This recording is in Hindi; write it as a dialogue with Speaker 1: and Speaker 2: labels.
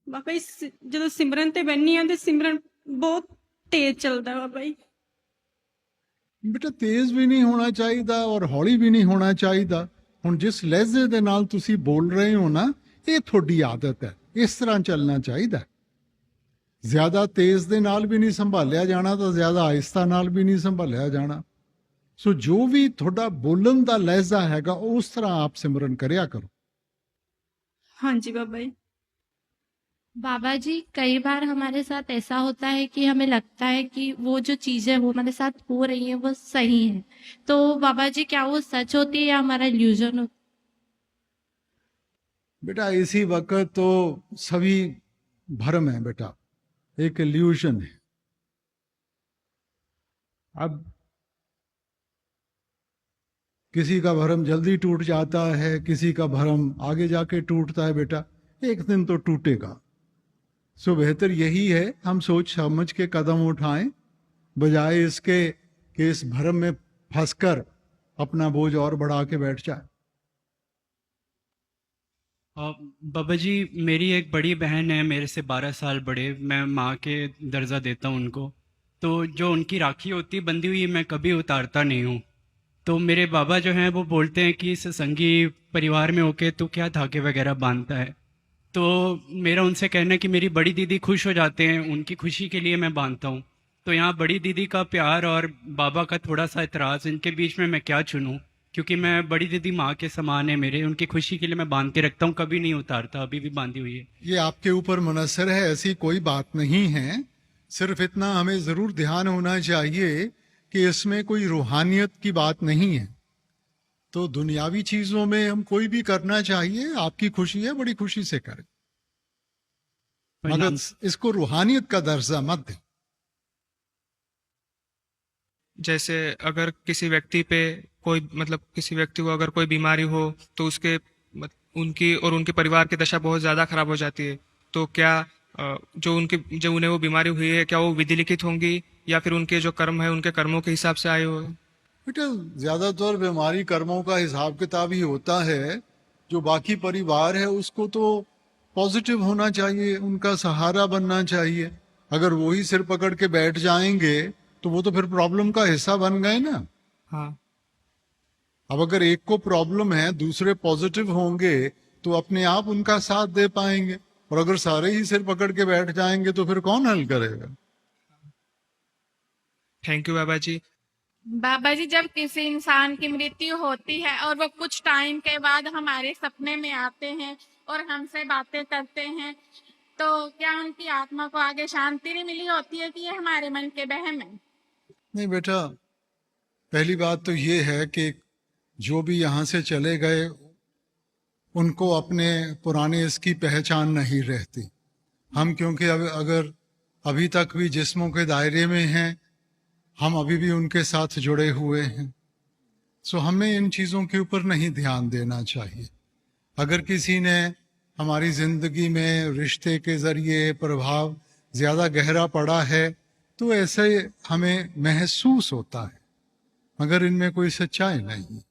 Speaker 1: ਬਾਬਾ ਜੀ ਜਦੋਂ ਸਿਮਰਨ ਤੇ ਬੈਠੀ ਆ ਤੇ ਸਿਮਰਨ ਬਹੁਤ ਤੇਜ਼ ਚੱਲਦਾ ਬਾਬਾ ਜੀ।
Speaker 2: ਬੇਟਾ ਤੇਜ਼ ਵੀ ਨਹੀਂ ਹੋਣਾ ਚਾਹੀਦਾ ਔਰ ਹੌਲੀ ਵੀ ਨਹੀਂ ਹੋਣਾ ਚਾਹੀਦਾ। ਹੁਣ ਜਿਸ ਲਹਿਜ਼ੇ ਦੇ ਨਾਲ ਤੁਸੀਂ ਬੋਲ ਰਹੇ ਹੋ ਨਾ, ਇਹ ਤੁਹਾਡੀ ਆਦਤ ਹੈ, ਇਸ ਤਰ੍ਹਾਂ ਚੱਲਣਾ ਚਾਹੀਦਾ। ਜ਼ਿਆਦਾ ਤੇਜ਼ ਦੇ ਨਾਲ ਵੀ ਨਹੀਂ ਸੰਭਾਲਿਆ ਜਾਣਾ ਤਾਂ ਜ਼ਿਆਦਾ ਆਹਿਸਤਾ ਨਾਲ ਵੀ ਨਹੀਂ ਸੰਭਾਲਿਆ ਜਾਣਾ। ਸੋ ਜੋ ਵੀ ਤੁਹਾਡਾ ਬੋਲਣ ਦਾ ਲਹਿਜ਼ਾ ਹੈਗਾ ਉਸ ਤਰ੍ਹਾਂ ਆਪ ਸਿਮਰਨ ਕਰਿਆ ਕਰੋ।
Speaker 1: ਹਾਂਜੀ ਬਾਬਾ ਜੀ।
Speaker 3: बाबा जी, कई बार हमारे साथ ऐसा होता है कि हमें लगता है कि वो जो चीजें वो हमारे साथ हो रही हैं वो सही है, तो बाबा जी क्या वो सच होती है या हमारा इल्यूजन होता
Speaker 2: बेटा इसी वक्त तो सभी भ्रम है बेटा, एक इल्यूशन है। अब किसी का भ्रम जल्दी टूट जाता है, किसी का भ्रम आगे जाके टूटता है। बेटा एक दिन तो टूटेगा। सो बेहतर यही है हम सोच समझ के कदम उठाएं, बजाय इसके कि इस भ्रम में फंसकर अपना बोझ और बढ़ा के बैठ जाए।
Speaker 4: बाबा जी, मेरी एक बड़ी बहन है मेरे से 12 साल बड़े, मैं माँ के दर्जा देता हूँ उनको। तो जो उनकी राखी होती है बंधी हुई मैं कभी उतारता नहीं हूँ। तो मेरे बाबा जो हैं वो बोलते हैं कि सत्संगी परिवार में होके तू क्या धागे वगैरह बांधता है। तो मेरा उनसे कहना है कि मेरी बड़ी दीदी खुश हो जाते हैं, उनकी खुशी के लिए मैं बांधता हूँ। तो यहाँ बड़ी दीदी का प्यार और बाबा का थोड़ा सा एतराज़, इनके बीच में मैं क्या चुनूँ? क्योंकि मैं बड़ी दीदी माँ के समान है मेरे, उनकी खुशी के लिए मैं बांध के रखता हूँ, कभी नहीं उतारता, अभी भी बांधी हुई है।
Speaker 2: ये आपके ऊपर मुनस्सर है, ऐसी कोई बात नहीं है। सिर्फ इतना हमें जरूर ध्यान होना चाहिए कि इसमें कोई रूहानियत की बात नहीं है। तो दुनियावी चीजों में हम कोई भी करना चाहिए, आपकी खुशी है, बड़ी खुशी से करें, मगर इसको रूहानियत का दर्जा मत दें।
Speaker 5: जैसे अगर किसी व्यक्ति पे कोई किसी व्यक्ति को अगर कोई बीमारी हो तो उसके उनकी और उनके परिवार की दशा बहुत ज्यादा खराब हो जाती है, तो क्या जो उन्हें वो बीमारी हुई है क्या वो विधि लिखित होंगी या फिर उनके जो कर्म है उनके कर्मों के हिसाब से आए हुए?
Speaker 2: बेटा ज्यादातर बीमारी कर्मों का हिसाब किताब ही होता है। जो बाकी परिवार है उसको तो पॉजिटिव होना चाहिए, उनका सहारा बनना चाहिए। अगर वो ही सिर पकड़ के बैठ जाएंगे तो वो तो फिर प्रॉब्लम का हिस्सा बन गए ना।
Speaker 5: हाँ।
Speaker 2: अब अगर एक को प्रॉब्लम है, दूसरे पॉजिटिव होंगे तो अपने आप उनका साथ दे पाएंगे, और अगर सारे ही सिर पकड़ के बैठ जाएंगे तो फिर कौन हल करेगा?
Speaker 5: थैंक यू बाबा जी।
Speaker 6: बाबा जी, जब किसी इंसान की मृत्यु होती है और वो कुछ टाइम के बाद हमारे सपने में आते हैं और हमसे बातें करते हैं, तो क्या उनकी आत्मा को आगे शांति नहीं मिली होती है कि ये हमारे मन के वहम है?
Speaker 2: नहीं बेटा, पहली बात तो ये है कि जो भी यहाँ से चले गए उनको अपने पुराने इसकी पहचान नहीं रहती। हम क्योंकि अगर अभी तक भी जिस्मों के दायरे में हैं, हम अभी भी उनके साथ जुड़े हुए हैं। सो हमें इन चीज़ों के ऊपर नहीं ध्यान देना चाहिए। अगर किसी ने हमारी जिंदगी में रिश्ते के जरिए प्रभाव ज्यादा गहरा पड़ा है तो ऐसे हमें महसूस होता है, मगर इनमें कोई सच्चाई नहीं है।